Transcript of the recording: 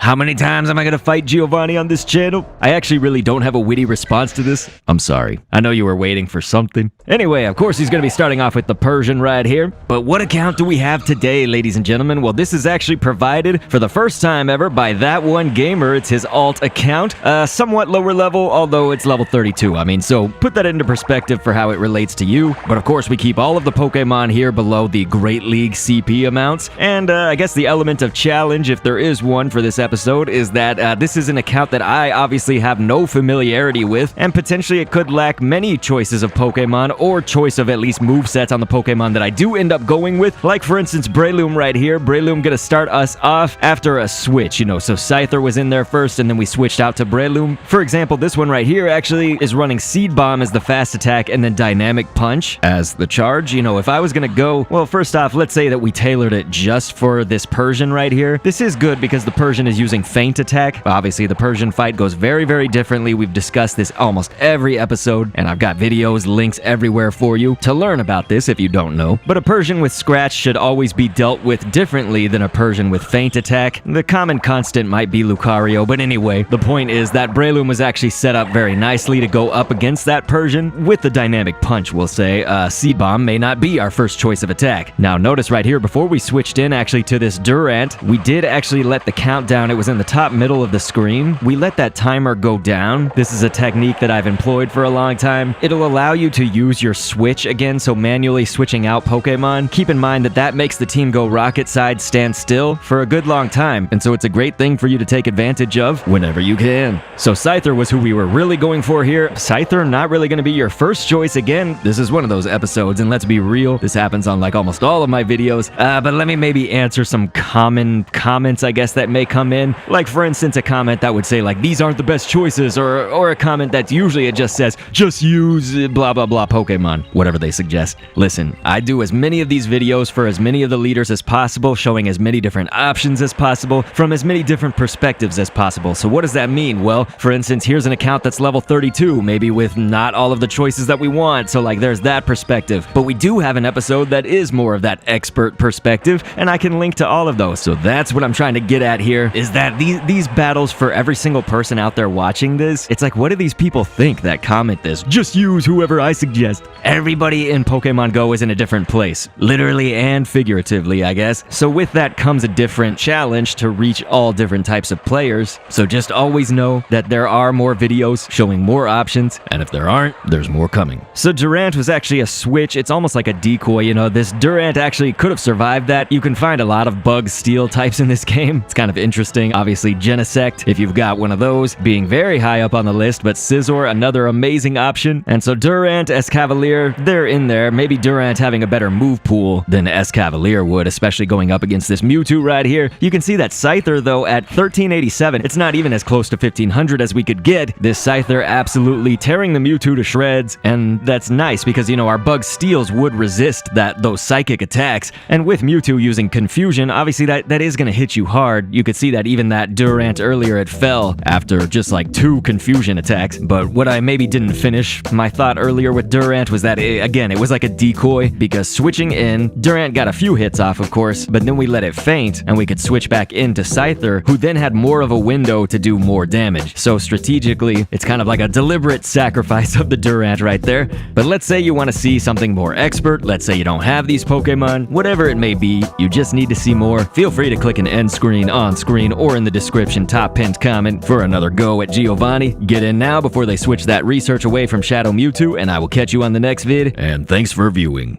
How many times am I gonna fight Giovanni on this channel? I actually really don't have a witty response to this. I'm sorry. I know you were waiting for something. Anyway, of course he's gonna be starting off with the Persian right here. But what account do we have today, ladies and gentlemen? Well, this is actually provided for the first time ever by That One Gamer. It's his alt account. Somewhat lower level, although it's level 32. I mean, so put that into perspective for how it relates to you. But of course, we keep all of the Pokemon here below the Great League CP amounts. And I guess the element of challenge, if there is one for this episode, is that this is an account that I obviously have no familiarity with, and potentially it could lack many choices of Pokemon, or choice of at least movesets on the Pokemon that I do end up going with. Like, for instance, Breloom right here. Breloom gonna start us off after a switch, you know, so Scyther was in there first, and then we switched out to Breloom. For example, this one right here actually is running Seed Bomb as the fast attack, and then Dynamic Punch as the charge. You know, if I was gonna go, well, first off, let's say that we tailored it just for this Persian right here. This is good because the Persian is using Feint Attack. Obviously, the Persian fight goes very, very differently. We've discussed this almost every episode, and I've got videos, links everywhere for you to learn about this if you don't know. But a Persian with Scratch should always be dealt with differently than a Persian with Feint Attack. The common constant might be Lucario, but anyway, the point is that Breloom was actually set up very nicely to go up against that Persian with the Dynamic Punch, we'll say. Seed Bomb may not be our first choice of attack. Now, notice right here, before we switched in actually to this Durant, we did actually let the countdown, it was in the top middle of the screen. We let that timer go down. This is a technique that I've employed for a long time. It'll allow you to use your switch again, so manually switching out Pokemon. Keep in mind that that makes the team go rocket side stand still for a good long time, and so it's a great thing for you to take advantage of whenever you can. So Scyther was who we were really going for here. Scyther not really going to be your first choice again. This is one of those episodes, and let's be real, this happens on like almost all of my videos, but let me maybe answer some common comments, I guess, that may come in. Like, for instance, a comment that would say like, these aren't the best choices, or a comment that usually it just says, just use blah blah blah Pokemon, whatever they suggest. Listen, I do as many of these videos for as many of the leaders as possible, showing as many different options as possible, from as many different perspectives as possible. So what does that mean? Well, for instance, here's an account that's level 32, maybe with not all of the choices that we want, so like there's that perspective. But we do have an episode that is more of that expert perspective, and I can link to all of those. So that's what I'm trying to get at here, is that these battles, for every single person out there watching this, it's like, what do these people think that comment this? Just use whoever I suggest. Everybody in Pokemon Go is in a different place, literally and figuratively, I guess. So with that comes a different challenge to reach all different types of players. So just always know that there are more videos showing more options, and if there aren't, there's more coming. So Durant was actually a switch. It's almost like a decoy, you know. This Durant actually could have survived that. You can find a lot of bug steel types in this game. It's kind of interesting. Obviously, Genesect, if you've got one of those, being very high up on the list, but Scizor, another amazing option. And so Durant, Escavalier, they're in there. Maybe Durant having a better move pool than Escavalier would, especially going up against this Mewtwo right here. You can see that Scyther, though, at 1387, it's not even as close to 1500 as we could get. This Scyther absolutely tearing the Mewtwo to shreds, and that's nice because, you know, our bug steels would resist those psychic attacks, and with Mewtwo using Confusion, obviously that is going to hit you hard. You could see that even that Durant earlier, it fell after just like 2 Confusion attacks. But what I maybe didn't finish my thought earlier with Durant was that, again, it was like a decoy, because switching in, Durant got a few hits off, of course, but then we let it faint, and we could switch back into Scyther, who then had more of a window to do more damage. So strategically, it's kind of like a deliberate sacrifice of the Durant right there. But let's say you want to see something more expert, let's say you don't have these Pokemon, whatever it may be, you just need to see more, feel free to click an end screen, on screen, or in the description top pinned comment for another go at Giovanni. Get in now before they switch that research away from Shadow Mewtwo, and I will catch you on the next vid, and thanks for viewing.